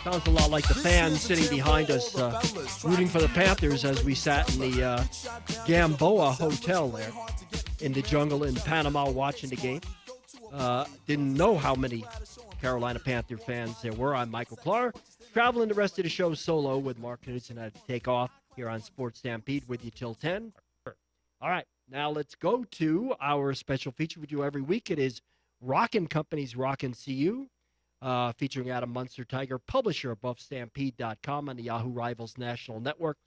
Sounds a lot like the fans sitting behind us rooting for the Panthers as we sat in the Gamboa Hotel there in the jungle in Panama watching the game. Didn't know how many Carolina Panther fans there were. I'm Michael Klahr, traveling the rest of the show solo with Mark Knudsen. I had to take off here on Sports Stampede with you till 10. All right, now let's go to our special feature we do every week. It is Rockin Company's Rockin' CU. Featuring Adam Munsterteiger, publisher of BuffStampede.com on the Yahoo Rivals National Network.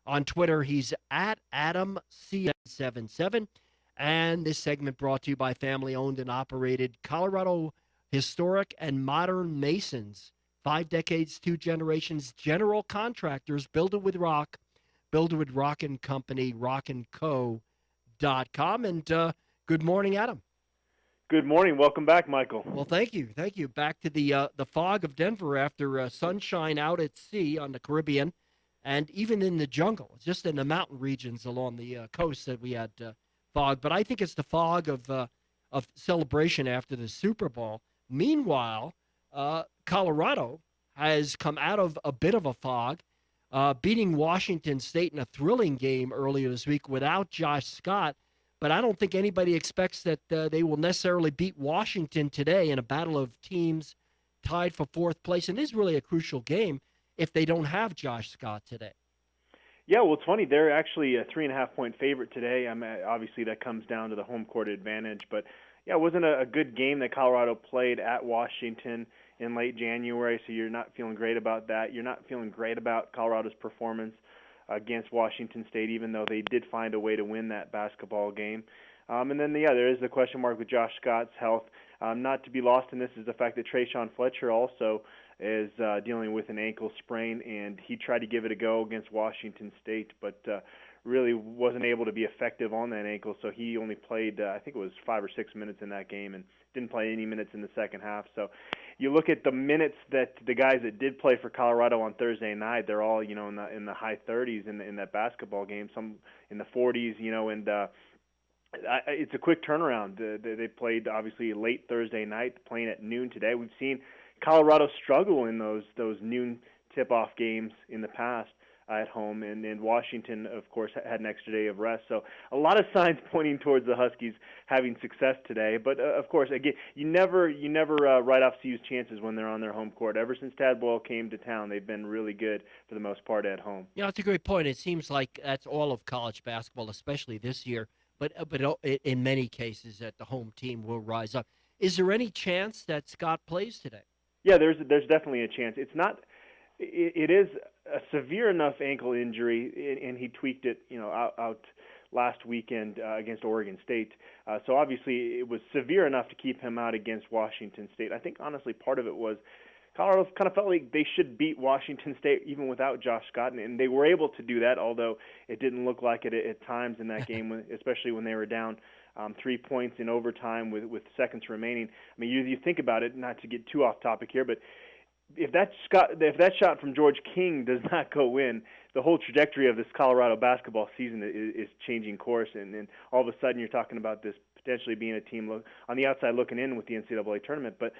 On Twitter, he's at AdamCN77. And this segment brought to you by family-owned and operated Colorado Historic and Modern Masons. 5 decades, 2 generations, general contractors, build it with rock, build it with Rockin Company, rockinco.com. And good morning, Adam. Good morning. Welcome back, Michael. Well, thank you. Thank you. Back to the fog of Denver after sunshine out at sea on the Caribbean and even in the jungle, just in the mountain regions along the coast that we had fog. But I think it's the fog of celebration after the Super Bowl. Meanwhile, Colorado has come out of a bit of a fog, beating Washington State in a thrilling game earlier this week without Josh Scott. But I don't think anybody expects that they will necessarily beat Washington today in a battle of teams tied for 4th place. And this is really a crucial game if they don't have Josh Scott today. Yeah, well, it's funny. They're actually a 3.5-point favorite today. Obviously, that comes down to the home court advantage. But, yeah, it wasn't a good game that Colorado played at Washington in late January, so you're not feeling great about that. You're not feeling great about Colorado's performance against Washington State, even though they did find a way to win that basketball game. And then, there is the question mark with Josh Scott's health. Not to be lost in this is the fact that Trayshawn Fletcher also is dealing with an ankle sprain, and he tried to give it a go against Washington State, but really wasn't able to be effective on that ankle, so he only played, I think it was 5 or 6 minutes in that game, and didn't play any minutes in the second half. So you look at the minutes that the guys that did play for Colorado on Thursday night, they're all, in the high 30s in that basketball game, some in the 40s, and it's a quick turnaround. They played, obviously, late Thursday night, playing at noon today. We've seen Colorado struggle in those noon tip-off games in the past at home, and Washington, of course, had an extra day of rest. So a lot of signs pointing towards the Huskies having success today. But, of course, again, you never write off CU's chances when they're on their home court. Ever since Tad Boyle came to town, they've been really good for the most part at home. Yeah, that's a great point. It seems like that's all of college basketball, especially this year. But in many cases, that the home team will rise up. Is there any chance that Scott plays today? Yeah, there's definitely a chance. It is a severe enough ankle injury, and he tweaked it, out last weekend against Oregon State. So obviously it was severe enough to keep him out against Washington State. I think honestly part of it was Colorado kind of felt like they should beat Washington State even without Josh Scott, and they were able to do that, although it didn't look like it at times in that game, especially when they were down 3 points in overtime with seconds remaining. I mean, you think about it, not to get too off topic here, but if that shot from George King does not go in, the whole trajectory of this Colorado basketball season is changing course, and all of a sudden you're talking about this potentially being a team on the outside looking in with the NCAA tournament. But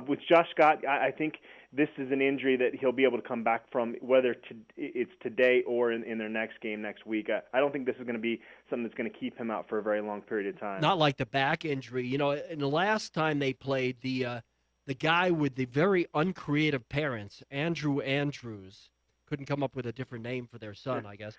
with Josh Scott, I think this is an injury that he'll be able to come back from, whether it's today or in their next game next week. I don't think this is going to be something that's going to keep him out for a very long period of time. Not like the back injury. In the last time they played, the guy with the very uncreative parents, Andrew Andrews, couldn't come up with a different name for their son, I guess,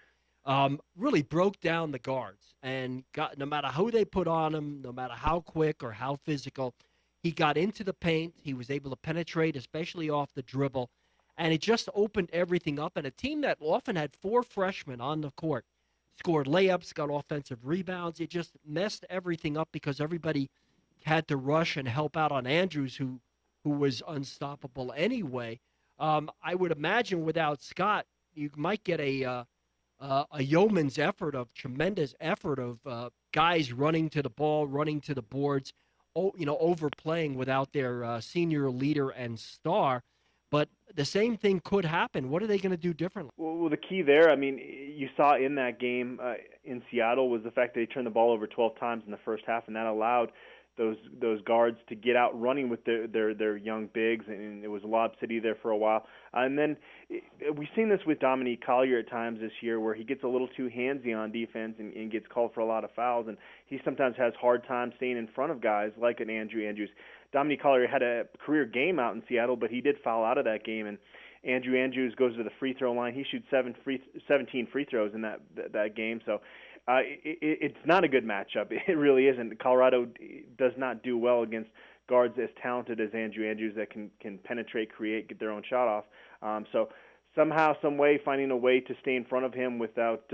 really broke down the guards and got, no matter who they put on him, no matter how quick or how physical, he got into the paint. He was able to penetrate, especially off the dribble, and it just opened everything up. And a team that often had 4 freshmen on the court scored layups, got offensive rebounds. It just messed everything up because everybody had to rush and help out on Andrews, who was unstoppable anyway. I would imagine without Scott, you might get a yeoman's effort of tremendous effort of guys running to the ball, running to the boards, overplaying without their senior leader and star. But the same thing could happen. What are they going to do differently? Well, the key there, I mean, you saw in that game in Seattle was the fact that they turned the ball over 12 times in the first half, and that allowed those guards to get out running with their young bigs, and it was Lob City there for a while. And then we've seen this with Dominique Collier at times this year, where he gets a little too handsy on defense and gets called for a lot of fouls, and he sometimes has hard time staying in front of guys like an Andrew Andrews. Dominique Collier had a career game out in Seattle, but he did foul out of that game, and Andrew Andrews goes to the free throw line. He shoots 17 free throws in that game, so it's not a good matchup. It really isn't. Colorado does not do well against guards as talented as Andrew Andrews that can penetrate, create, get their own shot off. So somehow, some way, finding a way to stay in front of him without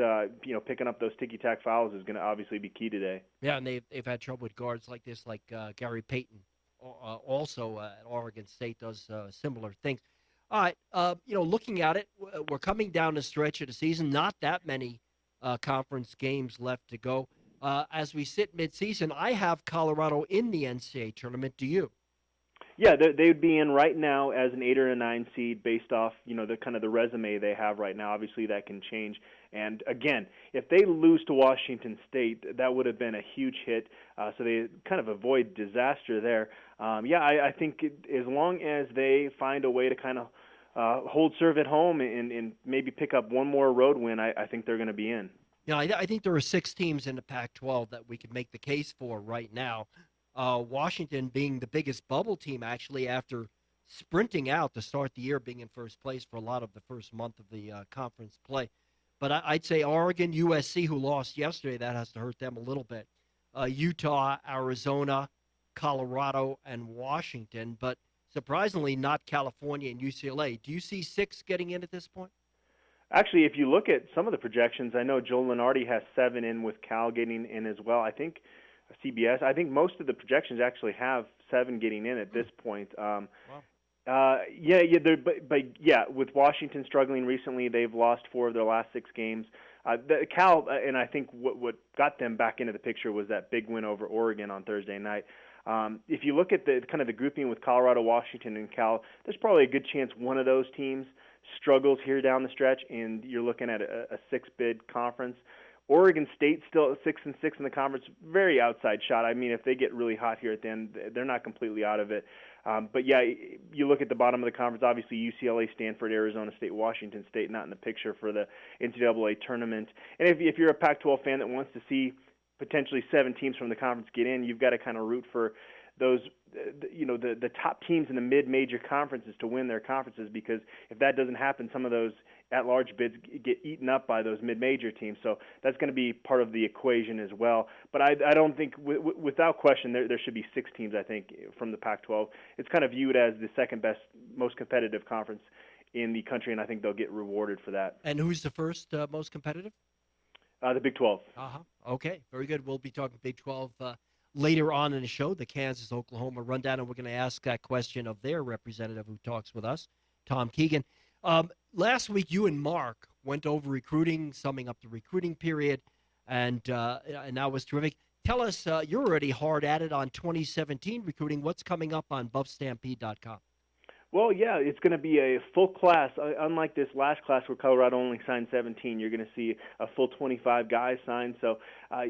picking up those ticky-tack fouls is going to obviously be key today. Yeah, and they've had trouble with guards like this, like Gary Payton, also at Oregon State, does similar things. All right, looking at it, we're coming down the stretch of the season. Not that many conference games left to go. As we sit mid-season, I have Colorado in the NCAA tournament. Do you? Yeah, they would be in right now as an 8 or a 9 seed based off, the kind of the resume they have right now. Obviously, that can change. And again, if they lose to Washington State, that would have been a huge hit. So they kind of avoid disaster there. I think as long as they find a way to kind of hold serve at home and maybe pick up one more road win, I think they're going to be in. I think there are 6 teams in the Pac-12 that we could make the case for right now. Washington being the biggest bubble team, actually, after sprinting out to start the year, being in first place for a lot of the first month of the conference play. But I'd say Oregon, USC, who lost yesterday, that has to hurt them a little bit. Utah, Arizona, Colorado, and Washington. But surprisingly, not California and UCLA. Do you see 6 getting in at this point? Actually, if you look at some of the projections, I know Joe Lunardi has 7 in with Cal getting in as well. I think CBS, I think most of the projections actually have 7 getting in at this point. Wow. With Washington struggling recently, they've lost 4 of their last 6 games. Cal, and I think what got them back into the picture was that big win over Oregon on Thursday night. If you look at the kind of the grouping with Colorado, Washington, and Cal, there's probably a good chance one of those teams struggles here down the stretch, and you're looking at a 6-bid conference. Oregon State still at 6-6 in the conference, very outside shot. I mean, if they get really hot here at the end, they're not completely out of it. You look at the bottom of the conference, obviously UCLA, Stanford, Arizona State, Washington State not in the picture for the NCAA tournament. And if you're a Pac-12 fan that wants to see potentially 7 teams from the conference get in, you've got to kind of root for those, the top teams in the mid-major conferences to win their conferences, because if that doesn't happen, some of those at-large bids get eaten up by those mid-major teams. So that's going to be part of the equation as well. But I don't think, without question, there should be 6 teams, I think, from the Pac-12. It's kind of viewed as the second best, most competitive conference in the country, and I think they'll get rewarded for that. And who's the first most competitive? The Big 12. Okay, very good. We'll be talking Big 12 later on in the show, the Kansas-Oklahoma rundown, and we're going to ask that question of their representative who talks with us, Tom Keegan. Last week, you and Mark went over recruiting, summing up the recruiting period, and that was terrific. Tell us, you're already hard at it on 2017 recruiting. What's coming up on buffstampede.com? Well, yeah, it's going to be a full class. Unlike this last class where Colorado only signed 17, you're going to see a full 25 guys signed. So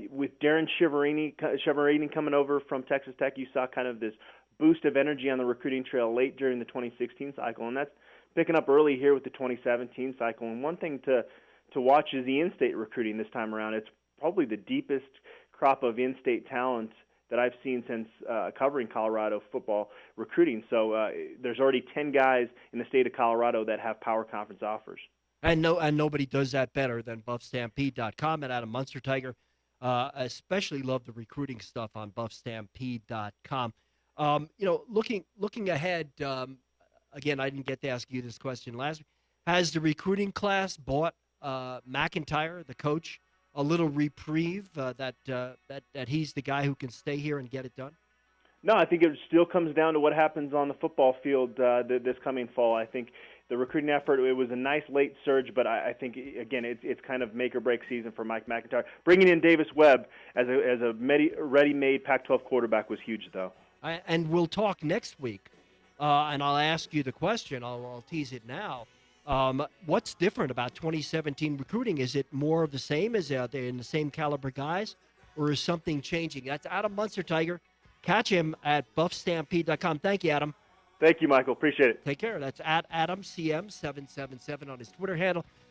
with Darren Chiaverini coming over from Texas Tech, you saw kind of this boost of energy on the recruiting trail late during the 2016 cycle, and that's picking up early here with the 2017 cycle. And one thing to watch is the in-state recruiting this time around. It's probably the deepest crop of in-state talent that I've seen since covering Colorado football recruiting. So there's already 10 guys in the state of Colorado that have power conference offers. And nobody does that better than buffstampede.com and Adam Munsterteiger. Especially love the recruiting stuff on buffstampede.com. Looking ahead, again, I didn't get to ask you this question last week. Has the recruiting class bought McIntyre, the coach, a little reprieve that he's the guy who can stay here and get it done? No, I think it still comes down to what happens on the football field this coming fall. I think the recruiting effort, it was a nice late surge, but I think, again, it's kind of make-or-break season for Mike McIntyre. Bringing in Davis Webb as a ready-made Pac-12 quarterback was huge, though. And we'll talk next week, and I'll ask you the question. I'll tease it now. What's different about 2017 recruiting? Is it more of the same? Is they in the same caliber guys, or is something changing? That's Adam Munsterteiger, Catch him at buffstampede.com. Thank you, Adam. Thank you, Michael. Appreciate it. Take care. That's at AdamCM777 on his Twitter handle.